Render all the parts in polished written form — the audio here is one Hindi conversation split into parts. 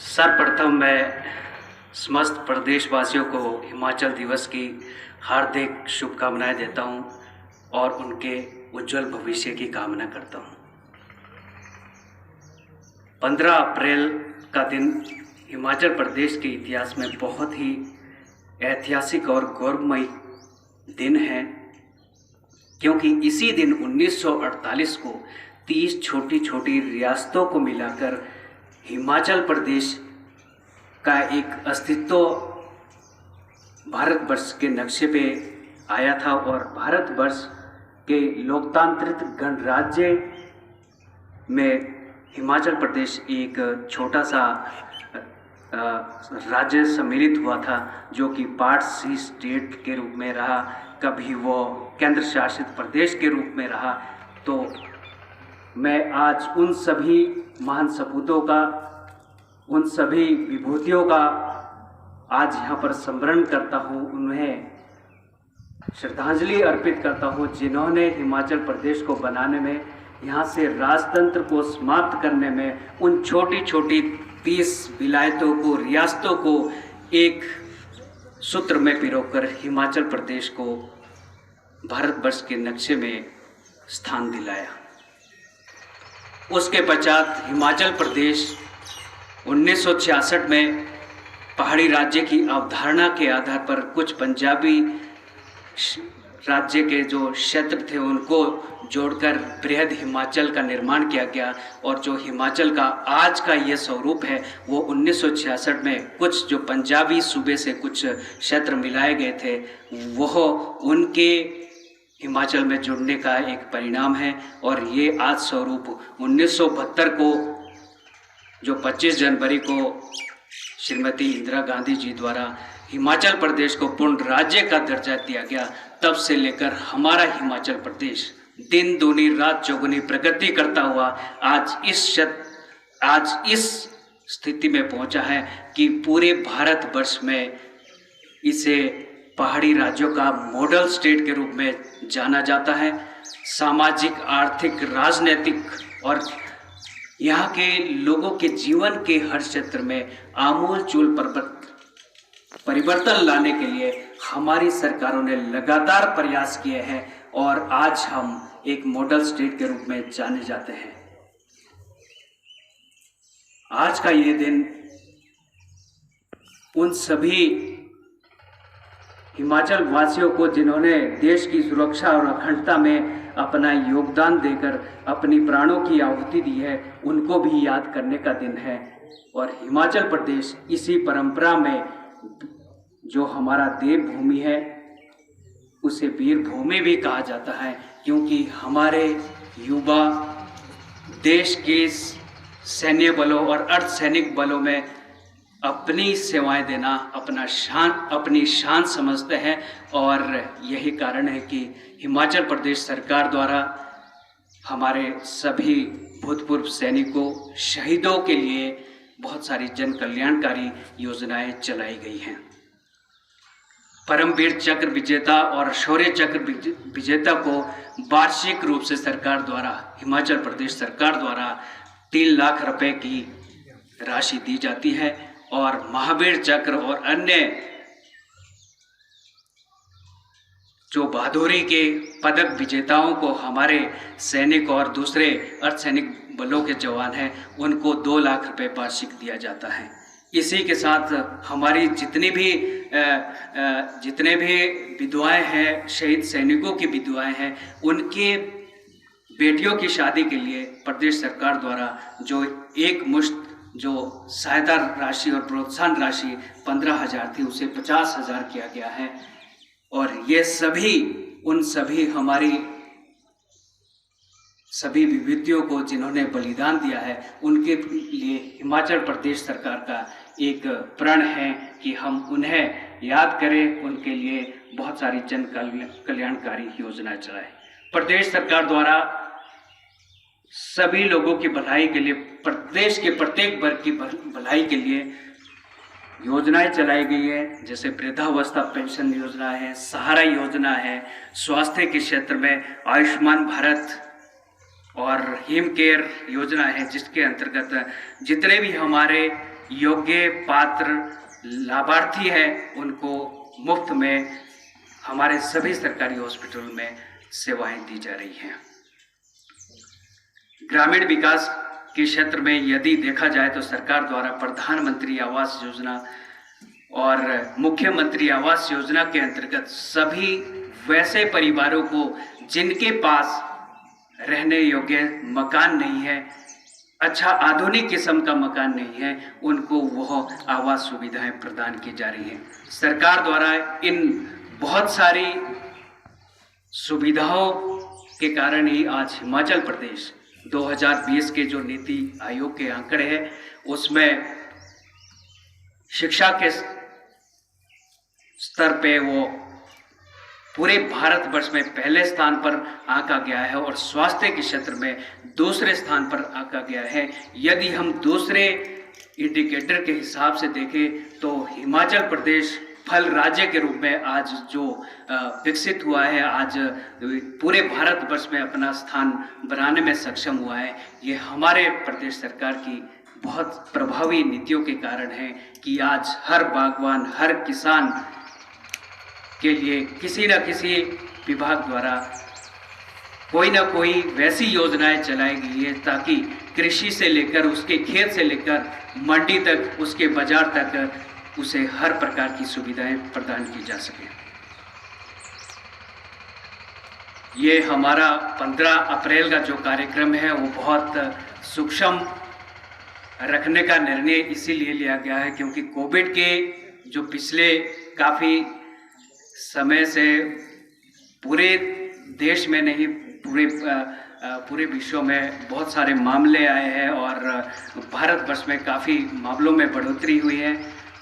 सर्वप्रथम मैं समस्त प्रदेशवासियों को हिमाचल दिवस की हार्दिक शुभकामनाएं देता हूं और उनके उज्जवल भविष्य की कामना करता हूं। 15 अप्रैल का दिन हिमाचल प्रदेश के इतिहास में बहुत ही ऐतिहासिक और गौरवमयी दिन है, क्योंकि इसी दिन 1948 को 30 छोटी छोटी रियासतों को मिलाकर हिमाचल प्रदेश का एक अस्तित्व भारतवर्ष के नक्शे पे आया था और भारतवर्ष के लोकतांत्रिक गणराज्य में हिमाचल प्रदेश एक छोटा सा राज्य सम्मिलित हुआ था, जो कि पार्ट सी स्टेट के रूप में रहा, कभी वो केंद्र शासित प्रदेश के रूप में रहा। तो मैं आज उन सभी महान सपूतों का, उन सभी विभूतियों का आज यहाँ पर स्मरण करता हूँ, उन्हें श्रद्धांजलि अर्पित करता हूँ, जिन्होंने हिमाचल प्रदेश को बनाने में, यहाँ से राजतंत्र को समाप्त करने में, उन छोटी छोटी 30 विलायतों को, रियासतों को एक सूत्र में पिरोकर हिमाचल प्रदेश को भारतवर्ष के नक्शे में स्थान दिलाया। उसके पश्चात हिमाचल प्रदेश 1966 में पहाड़ी राज्य की अवधारणा के आधार पर कुछ पंजाबी राज्य के जो क्षेत्र थे उनको जोड़कर बृहद हिमाचल का निर्माण किया गया, और जो हिमाचल का आज का ये स्वरूप है वो 1966 में कुछ जो पंजाबी सूबे से कुछ क्षेत्र मिलाए गए थे वह उनके हिमाचल में जुड़ने का एक परिणाम है। और ये आज स्वरूप 1972 को जो 25 जनवरी को श्रीमती इंदिरा गांधी जी द्वारा हिमाचल प्रदेश को पूर्ण राज्य का दर्जा दिया गया, तब से लेकर हमारा हिमाचल प्रदेश दिन दूनी रात चौगुनी प्रगति करता हुआ आज इस स्थिति में पहुंचा है कि पूरे भारतवर्ष में इसे पहाड़ी राज्यों का मॉडल स्टेट के रूप में जाना जाता है। सामाजिक, आर्थिक, राजनीतिक और यहाँ के लोगों के जीवन के हर क्षेत्र में आमूल-चूल परिवर्तन लाने के लिए हमारी सरकारों ने लगातार प्रयास किए हैं और आज हम एक मॉडल स्टेट के रूप में जाने जाते हैं। आज का ये दिन उन सभी हिमाचल वासियों को जिन्होंने देश की सुरक्षा और अखंडता में अपना योगदान देकर अपनी प्राणों की आहुति दी है, उनको भी याद करने का दिन है। और हिमाचल प्रदेश इसी परंपरा में, जो हमारा देवभूमि है, उसे वीर भूमि भी कहा जाता है, क्योंकि हमारे युवा देश के सैन्य बलों और अर्धसैनिक बलों में अपनी सेवाएं देना अपनी शान समझते हैं। और यही कारण है कि हिमाचल प्रदेश सरकार द्वारा हमारे सभी भूतपूर्व सैनिकों, शहीदों के लिए बहुत सारी जन कल्याणकारी योजनाएं चलाई गई हैं। परमवीर चक्र विजेता और शौर्य चक्र विजेता को वार्षिक रूप से सरकार द्वारा, हिमाचल प्रदेश सरकार द्वारा 3 लाख रुपए की राशि दी जाती है। और महावीर चक्र और अन्य जो बहादुरी के पदक विजेताओं को, हमारे सैनिक और दूसरे अर्धसैनिक बलों के जवान हैं, उनको 2 लाख रुपए वार्षिक दिया जाता है। इसी के साथ हमारी जितने भी विधवाएं हैं, शहीद सैनिकों की विधवाएं हैं, उनके बेटियों की शादी के लिए प्रदेश सरकार द्वारा जो एक मुश्त जो सहायता राशि और प्रोत्साहन राशि 15,000 थी, उसे 50,000 किया गया है। और ये सभी हमारी सभी विभूतियों को जिन्होंने बलिदान दिया है, उनके लिए हिमाचल प्रदेश सरकार का एक प्रण है कि हम उन्हें याद करें, उनके लिए बहुत सारी जन कल्याणकारी योजनाएं चलाएं। प्रदेश सरकार द्वारा सभी लोगों की भलाई के लिए, प्रदेश के प्रत्येक वर्ग की भलाई के लिए योजनाएं चलाई गई है, जैसे वृद्धावस्था पेंशन योजना है, सहारा योजना है, स्वास्थ्य के क्षेत्र में आयुष्मान भारत और हिम केयर योजना है, जिसके अंतर्गत जितने भी हमारे योग्य पात्र लाभार्थी हैं उनको मुफ्त में हमारे सभी सरकारी हॉस्पिटल में सेवाएं दी जा रही हैं। ग्रामीण विकास के क्षेत्र में यदि देखा जाए तो सरकार द्वारा प्रधानमंत्री आवास योजना और मुख्यमंत्री आवास योजना के अंतर्गत सभी वैसे परिवारों को जिनके पास रहने योग्य मकान नहीं है, अच्छा आधुनिक किस्म का मकान नहीं है, उनको वह आवास सुविधाएं प्रदान की जा रही हैं। सरकार द्वारा इन बहुत सारी सुविधाओं के कारण ही आज हिमाचल प्रदेश 2020 के जो नीति आयोग के आंकड़े हैं उसमें शिक्षा के स्तर पे वो पूरे भारतवर्ष में पहले स्थान पर आंका गया है और स्वास्थ्य के क्षेत्र में दूसरे स्थान पर आंका गया है। यदि हम दूसरे इंडिकेटर के हिसाब से देखें तो हिमाचल प्रदेश फल राज्य के रूप में आज जो विकसित हुआ है, आज पूरे भारतवर्ष में अपना स्थान बनाने में सक्षम हुआ है, ये हमारे प्रदेश सरकार की बहुत प्रभावी नीतियों के कारण है कि आज हर बागवान, हर किसान के लिए किसी न किसी विभाग द्वारा कोई ना कोई वैसी योजनाएं चलाई गई है ताकि कृषि से लेकर उसके खेत से लेकर मंडी तक, उसके बाजार तक उसे हर प्रकार की सुविधाएं प्रदान की जा सके। ये हमारा 15 अप्रैल का जो कार्यक्रम है वो बहुत सूक्ष्म रखने का निर्णय इसीलिए लिया गया है क्योंकि कोविड के जो पिछले काफ़ी समय से पूरे देश में नहीं पूरे विश्व में बहुत सारे मामले आए हैं और भारतवर्ष में काफ़ी मामलों में बढ़ोतरी हुई है,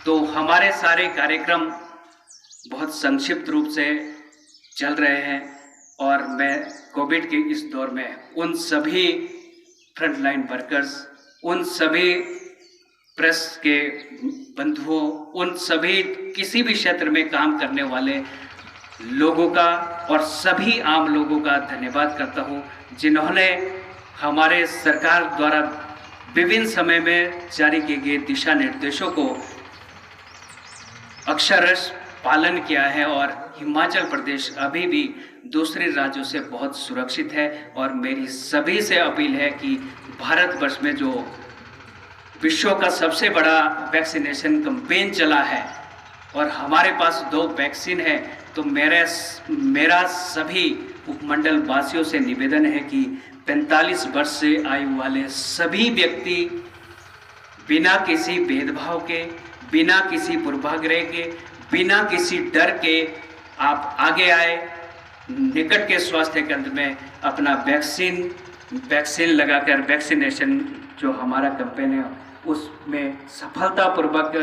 तो हमारे सारे कार्यक्रम बहुत संक्षिप्त रूप से चल रहे हैं और मैं कोविड के इस दौर में उन सभी फ्रंटलाइन वर्कर्स, उन सभी प्रेस के बंधुओं, उन सभी किसी भी क्षेत्र में काम करने वाले लोगों का और सभी आम लोगों का धन्यवाद करता हूं जिन्होंने हमारे सरकार द्वारा विभिन्न समय में जारी किए गए दिशा निर्देशों को अक्षरशः पालन किया है और हिमाचल प्रदेश अभी भी दूसरे राज्यों से बहुत सुरक्षित है। और मेरी सभी से अपील है कि भारतवर्ष में जो विश्व का सबसे बड़ा वैक्सीनेशन कैंपेन चला है और हमारे पास 2 वैक्सीन है, तो मेरा सभी उपमंडल वासियों से निवेदन है कि 45 वर्ष से आयु वाले सभी व्यक्ति बिना किसी भेदभाव के, बिना किसी पूर्वाग्रह के, बिना किसी डर के आप आगे आए, निकट के स्वास्थ्य केंद्र में अपना वैक्सीन लगाकर वैक्सीनेशन जो हमारा कैंपेन है उसमें सफलतापूर्वक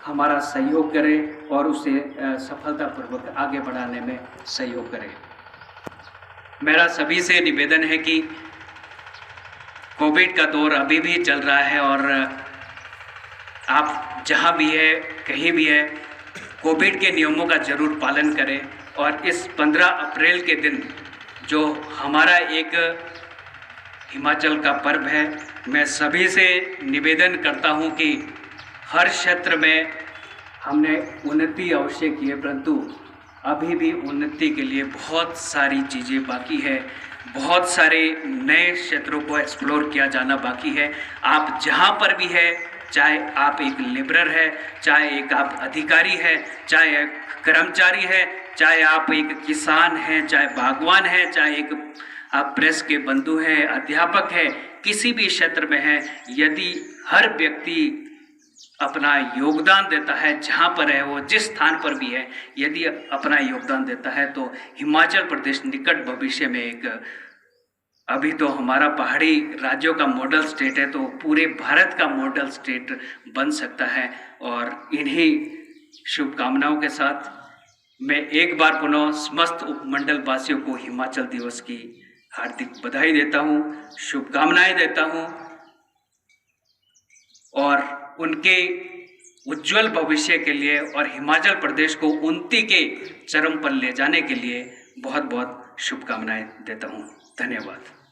हमारा सहयोग करें और उसे सफलतापूर्वक आगे बढ़ाने में सहयोग करें। मेरा सभी से निवेदन है कि कोविड का दौर अभी भी चल रहा है और आप जहां भी है, कहीं भी है, कोविड के नियमों का जरूर पालन करें। और इस 15 अप्रैल के दिन जो हमारा एक हिमाचल का पर्व है, मैं सभी से निवेदन करता हूं कि हर क्षेत्र में हमने उन्नति अवश्य की है, परंतु अभी भी उन्नति के लिए बहुत सारी चीज़ें बाकी है, बहुत सारे नए क्षेत्रों को एक्सप्लोर किया जाना बाकी है। आप जहाँ पर भी है, चाहे आप एक लेबरर है, चाहे एक आप अधिकारी है, चाहे एक कर्मचारी है, चाहे आप एक किसान हैं, चाहे बागवान है, चाहे एक आप प्रेस के बंधु हैं, अध्यापक है, किसी भी क्षेत्र में है, यदि हर व्यक्ति अपना योगदान देता है, जहाँ पर है वो जिस स्थान पर भी है, यदि अपना योगदान देता है तो हिमाचल प्रदेश निकट भविष्य में एक, अभी तो हमारा पहाड़ी राज्यों का मॉडल स्टेट है, तो पूरे भारत का मॉडल स्टेट बन सकता है। और इन्हीं शुभकामनाओं के साथ मैं एक बार पुनः समस्त उपमंडल वासियों को हिमाचल दिवस की हार्दिक बधाई देता हूँ, शुभकामनाएं देता हूँ और उनके उज्जवल भविष्य के लिए और हिमाचल प्रदेश को उन्नति के चरम पर ले जाने के लिए बहुत बहुत शुभकामनाएं देता हूँ। धन्यवाद।